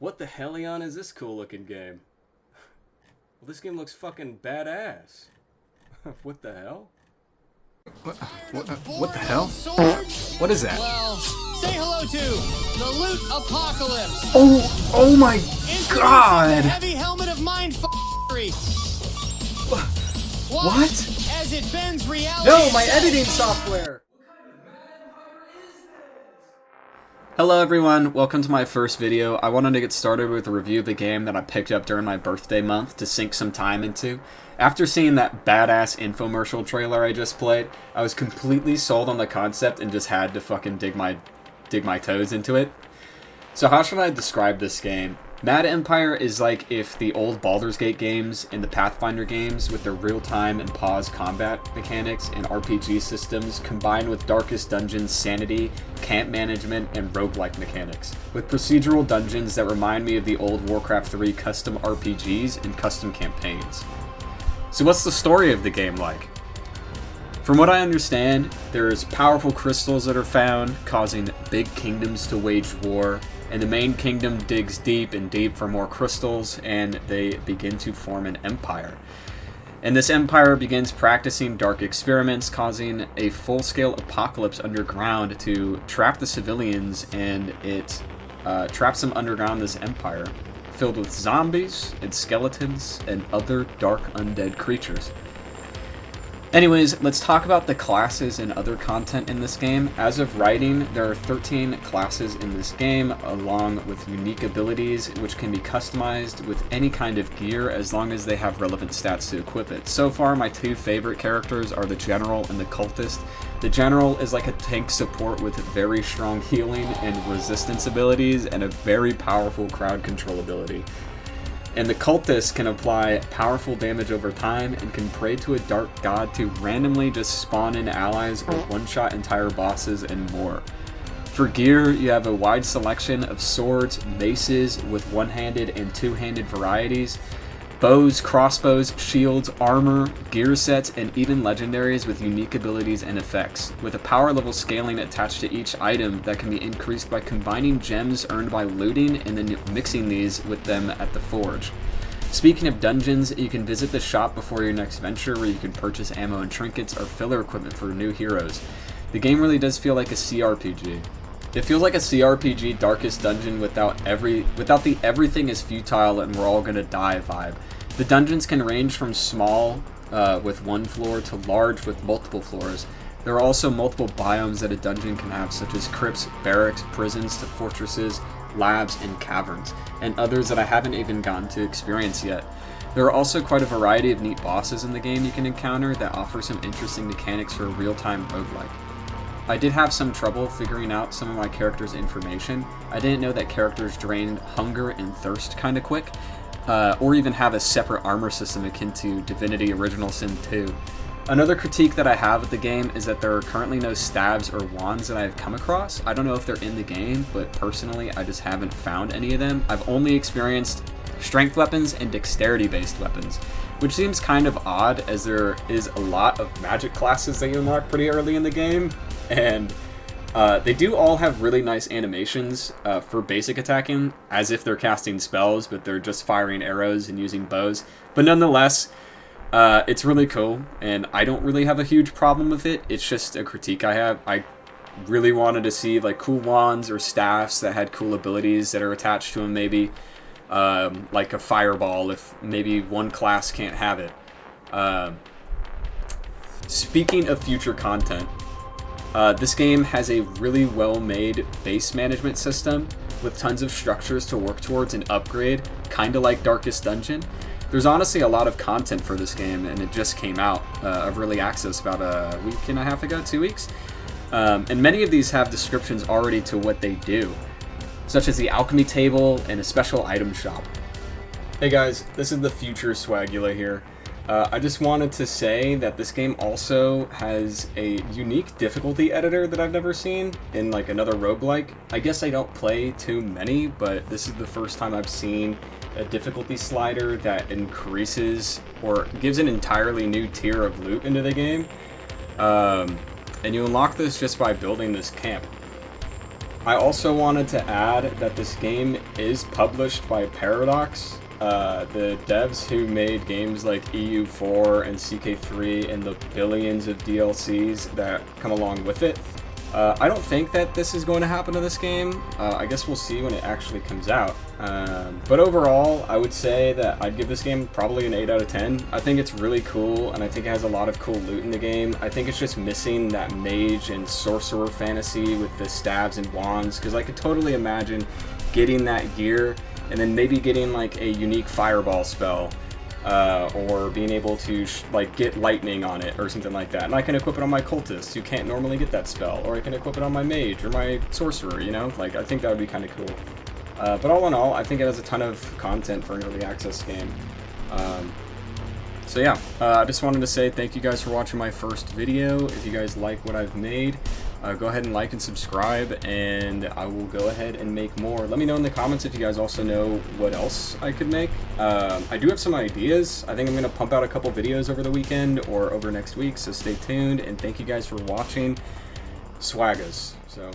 What the hellion is this cool looking game? Well, this game looks fucking badass. What the hell? What the hell? What is that? Well, say hello to the loot apocalypse. Oh my god! Heavy helmet of mind f***ery. What? As it bends reality. No, my editing software! Hello everyone, welcome to my first video. I wanted to get started with a review of a game that I picked up during my birthday month to sink some time into. After seeing that badass infomercial trailer I just played, I was completely sold on the concept and just had to fucking dig my toes into it. So how should I describe this game? Mad Empire is like if the old Baldur's Gate games and the Pathfinder games with their real-time and pause combat mechanics and RPG systems combined with Darkest Dungeon's sanity, camp management, and roguelike mechanics, with procedural dungeons that remind me of the old Warcraft 3 custom RPGs and custom campaigns. So what's the story of the game like? From what I understand, there's powerful crystals that are found, causing big kingdoms to wage war, and the main kingdom digs deep and deep for more crystals, and they begin to form an empire. And this empire begins practicing dark experiments, causing a full-scale apocalypse underground to trap the civilians, and it traps them underground this empire, filled with zombies and skeletons and other dark undead creatures. Anyways, let's talk about the classes and other content in this game. As of writing, there are 13 classes in this game, along with unique abilities, which can be customized with any kind of gear as long as they have relevant stats to equip it. So far, my two favorite characters are the General and the Cultist. The General is like a tank support with very strong healing and resistance abilities, and a very powerful crowd control ability. And the Cultist can apply powerful damage over time and can pray to a dark god to randomly just spawn in allies or one-shot entire bosses and more. For gear, you have a wide selection of swords, maces with one-handed and two-handed varieties, bows, crossbows, shields, armor, gear sets, and even legendaries with unique abilities and effects, with a power level scaling attached to each item that can be increased by combining gems earned by looting and then mixing these with them at the forge. Speaking of dungeons, you can visit the shop before your next venture where you can purchase ammo and trinkets or filler equipment for new heroes. The game really does feel like a CRPG. It feels like a CRPG Darkest Dungeon without the everything is futile and we're all gonna die vibe. The dungeons can range from small with one floor to large with multiple floors. There are also multiple biomes that a dungeon can have, such as crypts, barracks, prisons to fortresses, labs, and caverns, and others that I haven't even gotten to experience yet. There are also quite a variety of neat bosses in the game you can encounter that offer some interesting mechanics for a real-time roguelike. I did have some trouble figuring out some of my character's information. I didn't know that characters drain hunger and thirst kinda quick, or even have a separate armor system akin to Divinity Original Sin 2. Another critique that I have with the game is that there are currently no stabs or wands that I've come across. I don't know if they're in the game, but personally I just haven't found any of them. I've only experienced strength weapons and dexterity-based weapons, which seems kind of odd as there is a lot of magic classes that you unlock pretty early in the game, and they do all have really nice animations for basic attacking, as if they're casting spells, but they're just firing arrows and using bows. But nonetheless, it's really cool, and I don't really have a huge problem with it. It's just a critique I have. I really wanted to see like cool wands or staffs that had cool abilities that are attached to them, maybe like a fireball if maybe one class can't have it. Speaking of future content, this game has a really well-made base management system with tons of structures to work towards and upgrade, kinda like Darkest Dungeon. There's honestly a lot of content for this game, and it just came out of early access about a week and a half ago, 2 weeks. And many of these have descriptions already to what they do, such as the alchemy table and a special item shop. Hey guys, this is the future Swagula here. I just wanted to say that this game also has a unique difficulty editor that I've never seen in like another roguelike. I guess I don't play too many, but this is the first time I've seen a difficulty slider that increases or gives an entirely new tier of loot into the game. And you unlock this just by building this camp. I also wanted to add that this game is published by Paradox, the devs who made games like EU4 and CK3 and the billions of DLCs that come along with it. I don't think that this is going to happen to this game. I guess we'll see when it actually comes out. But overall, I would say that I'd give this game probably an 8 out of 10. I think it's really cool, and I think it has a lot of cool loot in the game. I think it's just missing that mage and sorcerer fantasy with the stabs and wands, because I could totally imagine getting that gear and then maybe getting like a unique fireball spell. Or being able to like get lightning on it or something like that, and I can equip it on my cultist who can't normally get that spell, or I can equip it on my mage or my sorcerer, you know, like I think that would be kind of cool. But all in all, I think it has a ton of content for an early access game. So yeah, I just wanted to say thank you guys for watching my first video. If you guys like what I've made, go ahead and like and subscribe, and I will go ahead and make more. Let me know in the comments if you guys also know what else I could make. I do have some ideas. I think I'm going to pump out a couple videos over the weekend or over next week, so stay tuned, and thank you guys for watching. Swaggas. So